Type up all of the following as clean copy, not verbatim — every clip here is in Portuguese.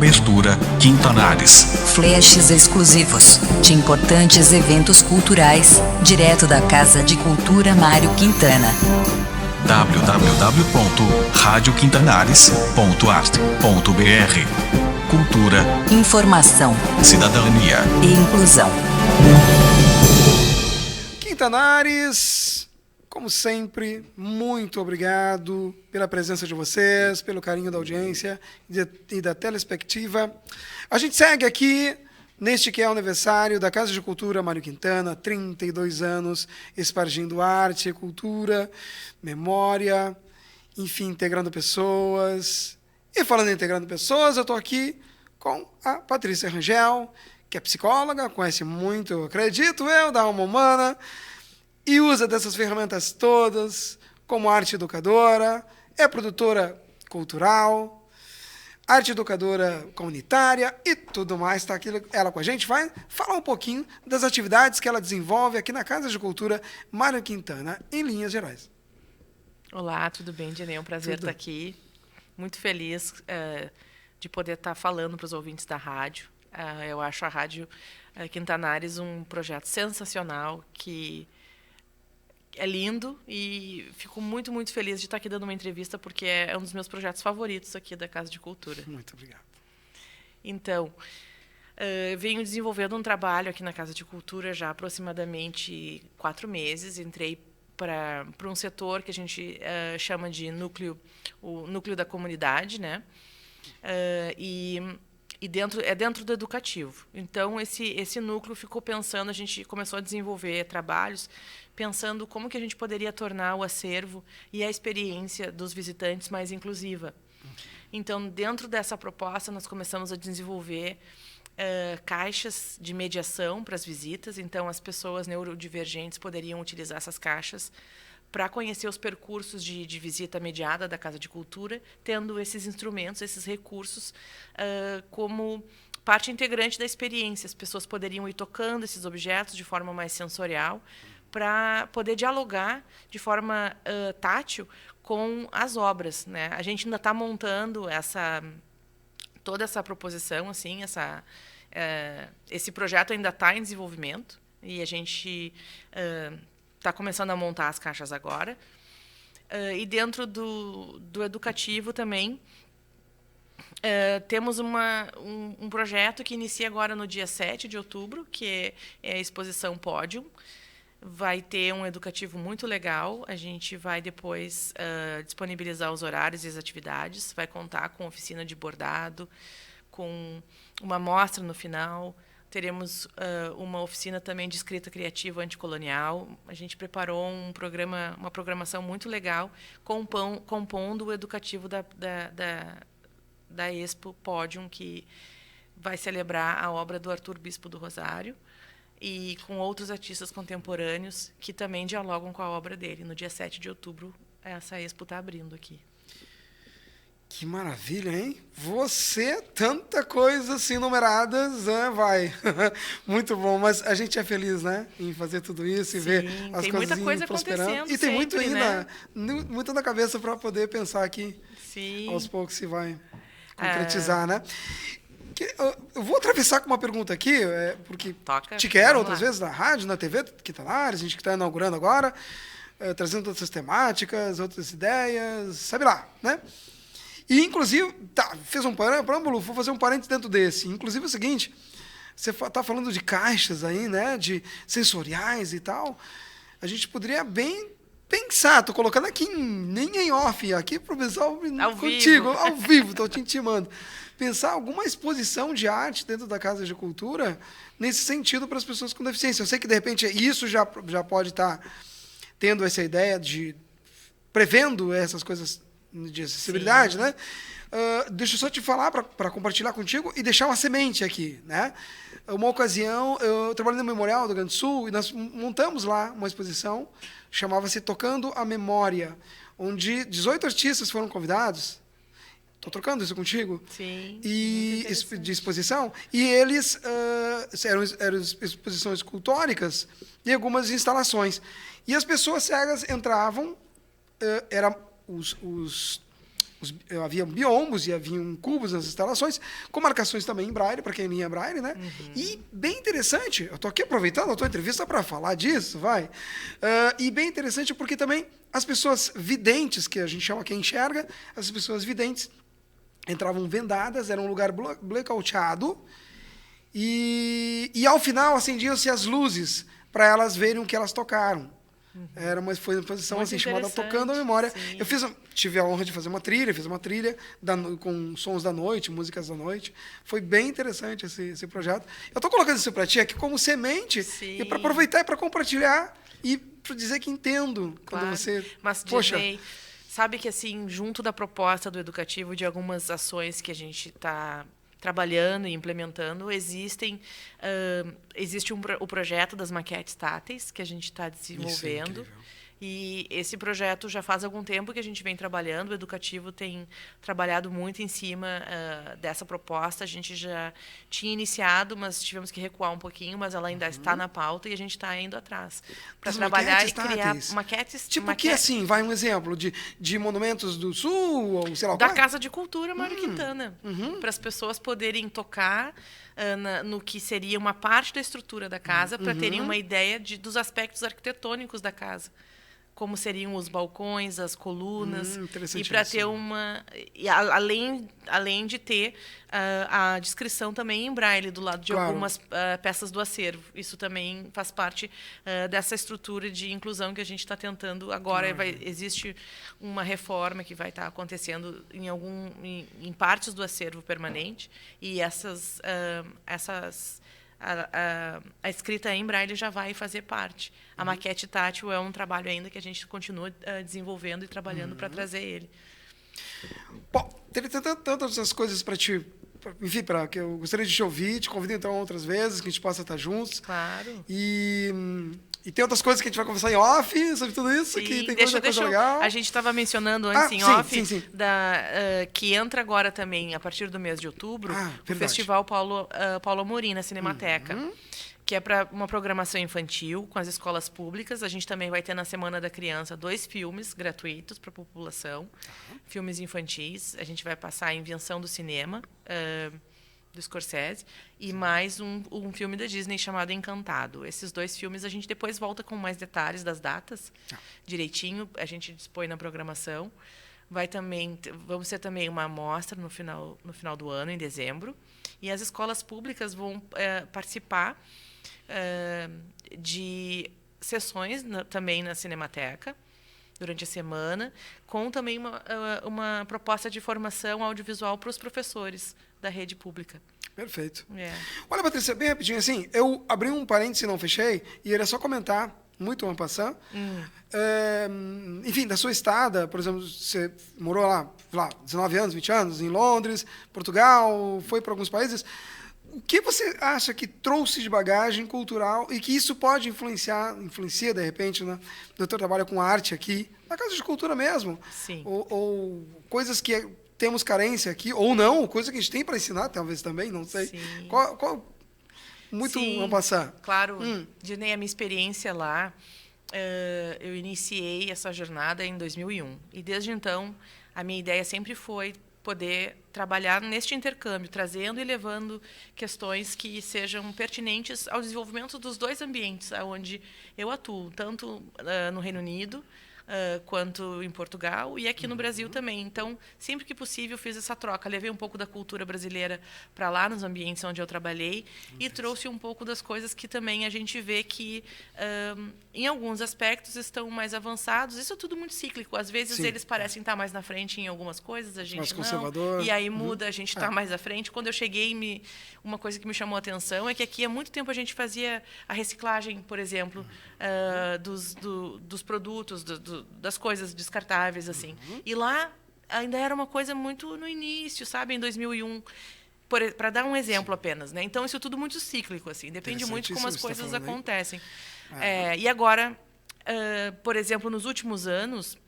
Cobertura Quintanares. Flashes exclusivos de importantes eventos culturais, direto da Casa de Cultura Mário Quintana. www.radioquintanares.art.br. Cultura, Informação cidadania e inclusão. Quintanares, como sempre, muito obrigado pela presença de vocês, pelo carinho da audiência e da telespectiva. A gente segue aqui neste que é o aniversário da Casa de Cultura Mário Quintana, 32 anos, espargindo arte, cultura, memória, enfim, integrando pessoas. E falando em integrando pessoas, eu estou aqui com a Patrícia Rangel, que é psicóloga, conhece muito, acredito eu, da alma humana, e usa dessas ferramentas todas como arte educadora, é produtora cultural, arte educadora comunitária e tudo mais. Está aqui ela com a gente, vai falar um pouquinho das atividades que ela desenvolve aqui na Casa de Cultura Mário Quintana, em linhas gerais. Olá, tudo bem, Dinei? É um prazer estar aqui. Muito feliz de poder estar falando para os ouvintes da rádio. Eu acho a Rádio Quintanares um projeto sensacional, que é lindo, e fico muito, muito feliz de estar aqui dando uma entrevista, porque é um dos meus projetos favoritos aqui da Casa de Cultura. Muito obrigado. Então, venho desenvolvendo um trabalho aqui na Casa de Cultura já há aproximadamente 4 meses. Entrei para um setor que a gente chama de o núcleo da comunidade, né? E dentro do educativo. Então, esse núcleo ficou pensando, a gente começou a desenvolver trabalhos pensando como que a gente poderia tornar o acervo e a experiência dos visitantes mais inclusiva. Então, dentro dessa proposta, nós começamos a desenvolver caixas de mediação para as visitas. Então, as pessoas neurodivergentes poderiam utilizar essas caixas para conhecer os percursos de visita mediada da Casa de Cultura, tendo esses instrumentos, esses recursos, como parte integrante da experiência. As pessoas poderiam ir tocando esses objetos de forma mais sensorial, para poder dialogar de forma tátil com as obras, né? A gente ainda está montando toda essa proposição, assim, esse projeto ainda está em desenvolvimento, e a gente está começando a montar as caixas agora. E dentro do educativo também, temos um projeto que inicia agora no dia 7 de outubro, que é a exposição Pódium. Vai ter um educativo muito legal. A gente vai depois disponibilizar os horários e as atividades. Vai contar com oficina de bordado, com uma mostra no final. Teremos uma oficina também de escrita criativa anticolonial. A gente preparou uma programação muito legal, compondo o educativo da Expo Pódium, que vai celebrar a obra do Arthur Bispo do Rosário, e com outros artistas contemporâneos que também dialogam com a obra dele. No dia 7 de outubro, essa Expo está abrindo aqui. Que maravilha, hein? Você, tanta coisa assim numeradas, vai. Muito bom, mas a gente é feliz, né? Em fazer tudo isso e ver as tem coisas muita coisa prosperando. acontecendo. E tem muito sempre, ainda, né? muito na cabeça para poder pensar aqui. Sim. Aos poucos se vai concretizar, né? Eu vou atravessar com uma pergunta aqui, porque te quero outras vezes na rádio, na TV, Quintanares, a gente que está inaugurando agora, trazendo outras temáticas, outras ideias, sabe lá, né? E, inclusive, fez um preâmbulo, vou fazer um parênteses dentro desse. Inclusive, é o seguinte, você está falando de caixas aí, né, de sensoriais e tal, a gente poderia bem pensar, estou colocando aqui nem em off, aqui para o pessoal contigo, ao vivo, estou te intimando. Pensar alguma exposição de arte dentro da Casa de Cultura nesse sentido para as pessoas com deficiência. Eu sei que, de repente, isso já pode estar tendo essa ideia de prevendo essas coisas de acessibilidade, né? Deixa eu só te falar para compartilhar contigo e deixar uma semente aqui, né? Uma ocasião, eu trabalhei no Memorial do Rio Grande do Sul e nós montamos lá uma exposição, chamava-se Tocando a Memória, onde 18 artistas foram convidados. Estou trocando isso contigo? Sim. E de exposição. E eles eram exposições escultóricas e algumas instalações. E as pessoas cegas entravam, havia biombos e haviam cubos nas instalações, com marcações também em braille, para quem lia braille, né? E bem interessante, eu estou aqui aproveitando a tua entrevista para falar disso, vai. E bem interessante porque também as pessoas videntes, que a gente chama quem enxerga, as pessoas videntes entravam vendadas, era um lugar blackouteado, e ao final acendiam-se as luzes para elas verem o que elas tocaram. Foi uma posição assim, chamada Tocando a Memória. Sim. Tive a honra de fazer uma trilha, fiz uma trilha com sons da noite, músicas da noite. Foi bem interessante esse projeto. Eu estou colocando isso para ti aqui como semente, e para aproveitar e para compartilhar e para dizer que entendo. Claro. Quando você... Mas, Disney, sabe que assim, junto da proposta do educativo, de algumas ações que a gente está trabalhando e implementando, existe o projeto das maquetes táteis que a gente está desenvolvendo. E esse projeto já faz algum tempo que a gente vem trabalhando. O educativo tem trabalhado muito em cima dessa proposta. A gente já tinha iniciado, mas tivemos que recuar um pouquinho, mas ela ainda está na pauta e a gente está indo atrás para trabalhar e criar maquetes. Tipo que assim, vai um exemplo de monumentos do Sul, ou sei lá. Da Casa de Cultura Mário Quintana, para as pessoas poderem tocar no que seria uma parte da estrutura da casa, para terem uma ideia dos aspectos arquitetônicos da casa. Como seriam os balcões, as colunas, e para ter além de ter a descrição também em braille do lado de algumas peças do acervo. Isso também faz parte dessa estrutura de inclusão que a gente está tentando agora. Existe uma reforma que vai estar acontecendo em partes do acervo permanente, e a escrita em braille já vai fazer parte. A maquete tátil é um trabalho ainda que a gente continua desenvolvendo e trabalhando para trazer ele. Bom, tem tantas essas coisas para te... Enfim, que eu gostaria de te ouvir, te convido então outras vezes, que a gente possa estar juntos. Claro. E tem outras coisas que a gente vai conversar em off sobre tudo isso, sim, que tem coisa legal. A gente estava mencionando antes em off, que entra agora também, a partir do mês de outubro, o Festival Paulo Amorim, na Cinemateca, que é para uma programação infantil com as escolas públicas. A gente também vai ter na Semana da Criança 2 filmes gratuitos para a população, filmes infantis. A gente vai passar a Invenção do Cinema, do Scorsese, e mais um filme da Disney chamado Encantado. Esses 2 filmes a gente depois volta com mais detalhes das datas, direitinho, a gente dispõe na programação. Vamos ter também uma amostra no final do ano, em dezembro, e as escolas públicas vão participar de sessões também na Cinemateca durante a semana, com também uma proposta de formação audiovisual para os professores da rede pública. Perfeito. Olha, Patrícia, bem rapidinho, assim, eu abri um parênteses e não fechei, e era só comentar, muito en passant, enfim, da sua estada, por exemplo, você morou lá 19 anos, 20 anos, em Londres, Portugal, foi para alguns países. O que você acha que trouxe de bagagem cultural e que isso pode influencia, de repente, né, no teu trabalho com arte aqui, na Casa de Cultura mesmo? Sim. Ou coisas que temos carência aqui, ou não, coisa que a gente tem para ensinar, talvez também, não sei. Sim. Muito vamos passar. Claro, Disney, a minha experiência lá, eu iniciei essa jornada em 2001. E desde então, a minha ideia sempre foi poder trabalhar neste intercâmbio, trazendo e levando questões que sejam pertinentes ao desenvolvimento dos 2 ambientes onde eu atuo, tanto no Reino Unido, quanto em Portugal e aqui no Brasil também. Então, sempre que possível, fiz essa troca. Levei um pouco da cultura brasileira para lá, nos ambientes onde eu trabalhei, e trouxe um pouco das coisas que também a gente vê que, em alguns aspectos, estão mais avançados. Isso é tudo muito cíclico. Às vezes, eles parecem estar mais na frente em algumas coisas, a gente mais não. Conservador. E aí muda, a gente está mais à frente. Quando eu cheguei, uma coisa que me chamou a atenção é que aqui há muito tempo a gente fazia a reciclagem, por exemplo, dos produtos, das coisas descartáveis, assim. E lá ainda era uma coisa muito no início, sabe? Em 2001, para dar um exemplo apenas, né? Então, isso é tudo muito cíclico, assim. Depende muito de como as coisas acontecem. E agora, por exemplo, nos últimos anos,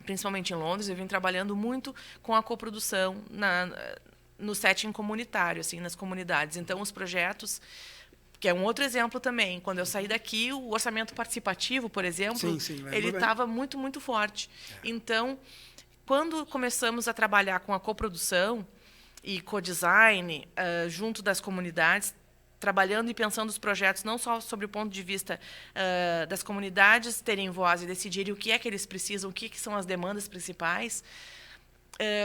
principalmente em Londres, eu vim trabalhando muito com a coprodução no setting comunitário, assim, nas comunidades. Então, os projetos... Que é um outro exemplo também. Quando eu saí daqui, o orçamento participativo, por exemplo, ele estava muito, muito forte. Então, quando começamos a trabalhar com a coprodução e co-design junto das comunidades, trabalhando e pensando os projetos não só sobre o ponto de vista das comunidades terem voz e decidirem o que é que eles precisam, o que são as demandas principais,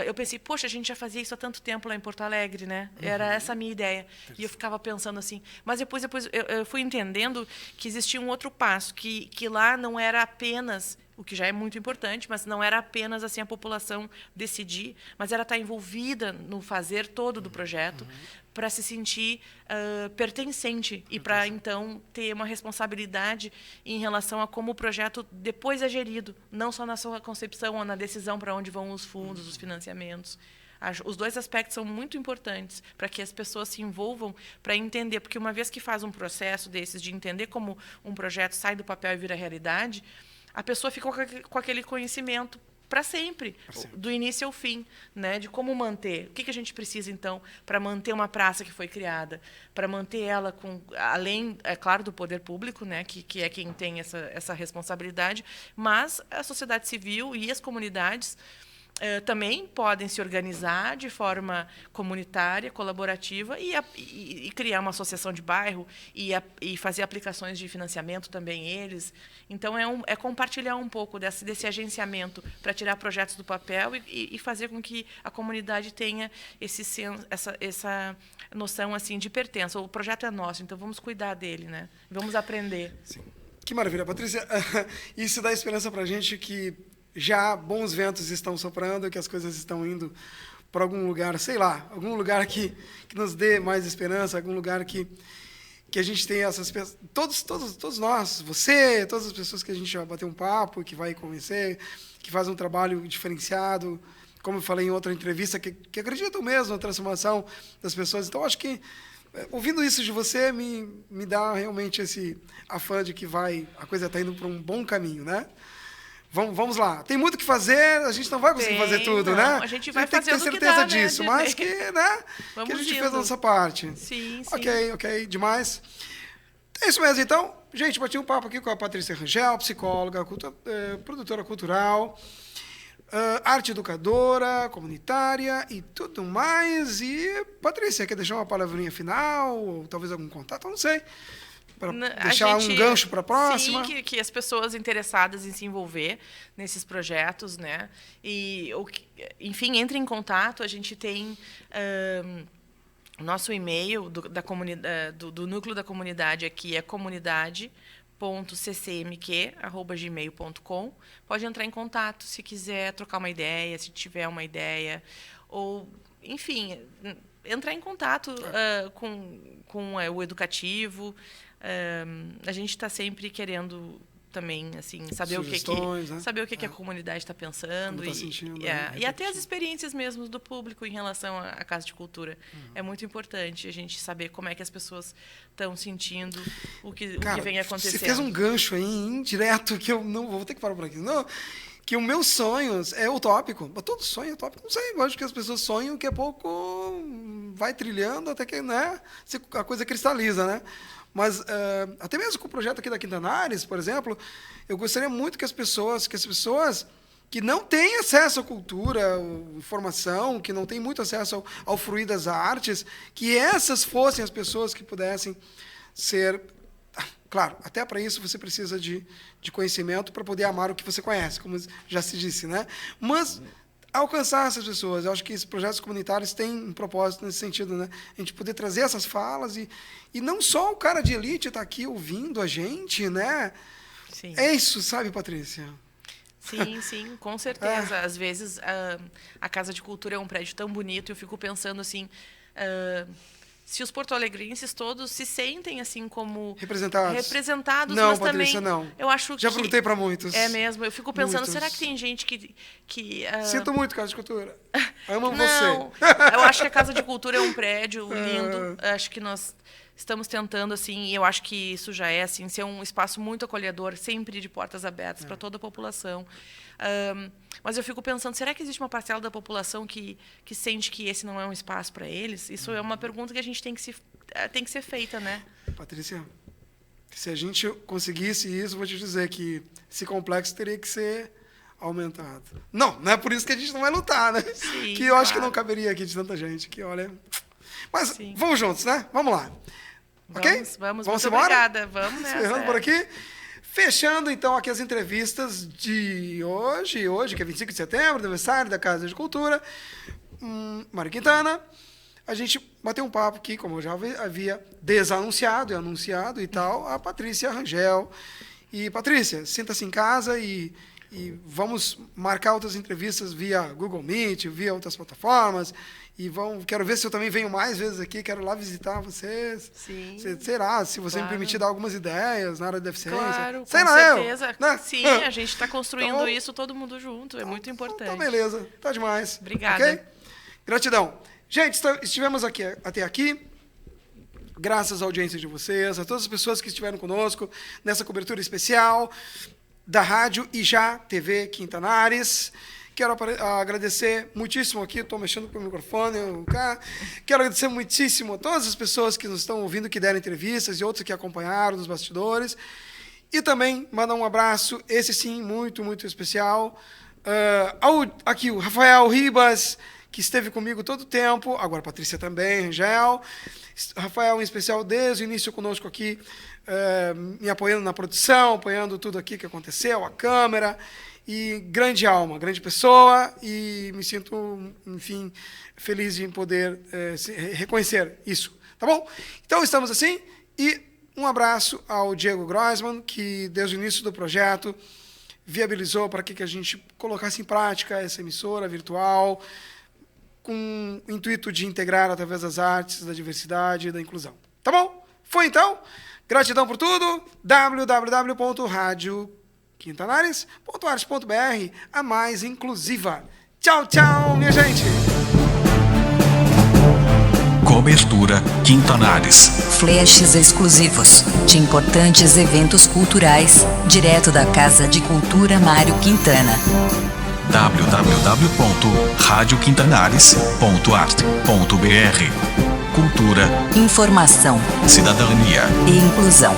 eu pensei, poxa, a gente já fazia isso há tanto tempo lá em Porto Alegre, né? Era essa a minha ideia. E eu ficava pensando assim. Mas depois eu fui entendendo que existia um outro passo, que lá não era apenas, o que já é muito importante, mas não era apenas assim a população decidir, mas era estar envolvida no fazer todo do projeto, para se sentir pertencente e para, então, ter uma responsabilidade em relação a como o projeto depois é gerido, não só na sua concepção ou na decisão para onde vão os fundos, os financiamentos. Os dois aspectos são muito importantes para que as pessoas se envolvam para entender, porque uma vez que faz um processo desses de entender como um projeto sai do papel e vira realidade, a pessoa fica com aquele conhecimento para sempre, do início ao fim, né, de como manter. O que a gente precisa, então, para manter uma praça que foi criada, para manter ela além, é claro, do poder público, né, que é quem tem essa responsabilidade, mas a sociedade civil e as comunidades também podem se organizar de forma comunitária, colaborativa e criar uma associação de bairro e fazer aplicações de financiamento também eles. Então, é compartilhar um pouco desse agenciamento para tirar projetos do papel e fazer com que a comunidade tenha essa noção assim, de pertença. O projeto é nosso, então vamos cuidar dele, né? Vamos aprender. Sim. Que maravilha, Patrícia. Isso dá esperança para a gente que já bons ventos estão soprando, que as coisas estão indo para algum lugar, sei lá, algum lugar que nos dê mais esperança, algum lugar que a gente tenha essas pessoas, todos nós, você, todas as pessoas que a gente vai bater um papo, que vai convencer, que faz um trabalho diferenciado, como eu falei em outra entrevista, que acreditam mesmo na transformação das pessoas. Então, acho que, ouvindo isso de você, me dá realmente esse afã de que a coisa está indo para um bom caminho, né? Vamos lá. Tem muito o que fazer, a gente não vai conseguir fazer tudo, né? A gente vai tem que ter certeza disso, né? Mas que a gente fez a nossa parte. Sim. Ok, demais. É isso mesmo, então. Gente, bati um papo aqui com a Patrícia Rangel, psicóloga, produtora cultural, arte educadora, comunitária e tudo mais. E, Patrícia, quer deixar uma palavrinha final, ou talvez algum contato? Eu não sei. Para deixar um gancho para a próxima. Sim, que as pessoas interessadas em se envolver nesses projetos, né? Enfim, entre em contato. A gente tem nosso e-mail do núcleo da comunidade aqui, é comunidade.ccmq@gmail.com. Pode entrar em contato se quiser trocar uma ideia, se tiver uma ideia, ou, enfim, entrar em contato com o educativo. A gente está sempre querendo também assim saber saber o que a comunidade está pensando e até as experiências mesmo do público em relação à Casa de Cultura. É muito importante a gente saber como é que as pessoas estão sentindo o que vem acontecendo. Você fez um gancho aí indireto que eu não vou ter que parar por aqui. Não, que o meu sonho é utópico. Todo sonho é utópico. Não sei, eu acho que as pessoas sonham que a pouco vai trilhando até que, né, a coisa cristaliza, né? Mas até mesmo com o projeto aqui da Quintanares, por exemplo, eu gostaria muito que as pessoas que não têm acesso à cultura, à informação, que não têm muito acesso ao fruir das artes, que essas fossem as pessoas que pudessem ser... Claro, até para isso você precisa de conhecimento para poder amar o que você conhece, como já se disse, né? Mas alcançar essas pessoas, eu acho que esses projetos comunitários têm um propósito nesse sentido, né? A gente poder trazer essas falas e não só o cara de elite está aqui ouvindo a gente, né? Sim. É isso, sabe, Patrícia? Sim, com certeza. Às vezes a Casa de Cultura é um prédio tão bonito e eu fico pensando assim... se os porto-alegrenses todos se sentem assim como representados, não, mas Patrícia, também não. Eu acho já perguntei para muitos. É mesmo. Eu fico pensando, será que tem gente que Sinto muito, Casa de Cultura. Amo não, você. Eu acho que a Casa de Cultura é um prédio lindo. Acho que nós estamos tentando assim, e eu acho que isso já é assim, ser um espaço muito acolhedor, sempre de portas abertas para toda a população. Mas eu fico pensando, será que existe uma parcela da população que sente que esse não é um espaço para eles? Isso é uma pergunta que a gente tem que ser feita, né? Patrícia, se a gente conseguisse isso, vou te dizer que esse complexo teria que ser aumentado. Não é por isso que a gente não vai lutar, né? Sim, que eu acho que não caberia aqui de tanta gente, que olha... Mas sim, vamos juntos, né? Vamos lá. Ok? Vamos muito embora? Obrigada. Vamos nessa. Encerrando por aqui. Fechando, então, aqui as entrevistas de hoje, que é 25 de setembro, aniversário da Casa de Cultura, Mário Quintana. A gente bateu um papo aqui, como eu já havia desanunciado e anunciado e tal, a Patrícia Rangel. E, Patrícia, sinta-se em casa e vamos marcar outras entrevistas via Google Meet, via outras plataformas. E quero ver se eu também venho mais vezes aqui, quero lá visitar vocês. Sim. Será, se você me permitir dar algumas ideias na área da deficiência. Claro, com certeza. Né? Sim, a gente está construindo então, isso todo mundo junto, é muito importante. Então, beleza, tá demais. Obrigada. Okay? Gratidão. Gente, estivemos aqui até aqui. Graças à audiência de vocês, a todas as pessoas que estiveram conosco nessa cobertura especial da Rádio e Já TV Quintanares. Quero agradecer muitíssimo aqui, estou mexendo com o microfone. Quero agradecer muitíssimo a todas as pessoas que nos estão ouvindo, que deram entrevistas e outras que acompanharam nos bastidores. E também mandar um abraço, esse sim, muito, muito especial, aqui o Rafael Ribas, que esteve comigo todo o tempo, agora a Patrícia também, Angel. Rafael, em especial, desde o início conosco aqui, me apoiando na produção, apoiando tudo aqui que aconteceu, a câmera. E grande alma, grande pessoa, e me sinto, enfim, feliz de poder reconhecer isso. Tá bom? Então, estamos assim, e um abraço ao Diego Groisman, que desde o início do projeto viabilizou para que a gente colocasse em prática essa emissora virtual, com o intuito de integrar através das artes, da diversidade e da inclusão. Tá bom? Foi então. Gratidão por tudo. www.radioquintanares.arte.br, a mais inclusiva. Tchau, tchau, minha gente. Cobertura Quintanares. Flashes exclusivos de importantes eventos culturais, direto da Casa de Cultura Mário Quintana. www.radioquintanares.arte.br. Cultura, informação cidadania e inclusão.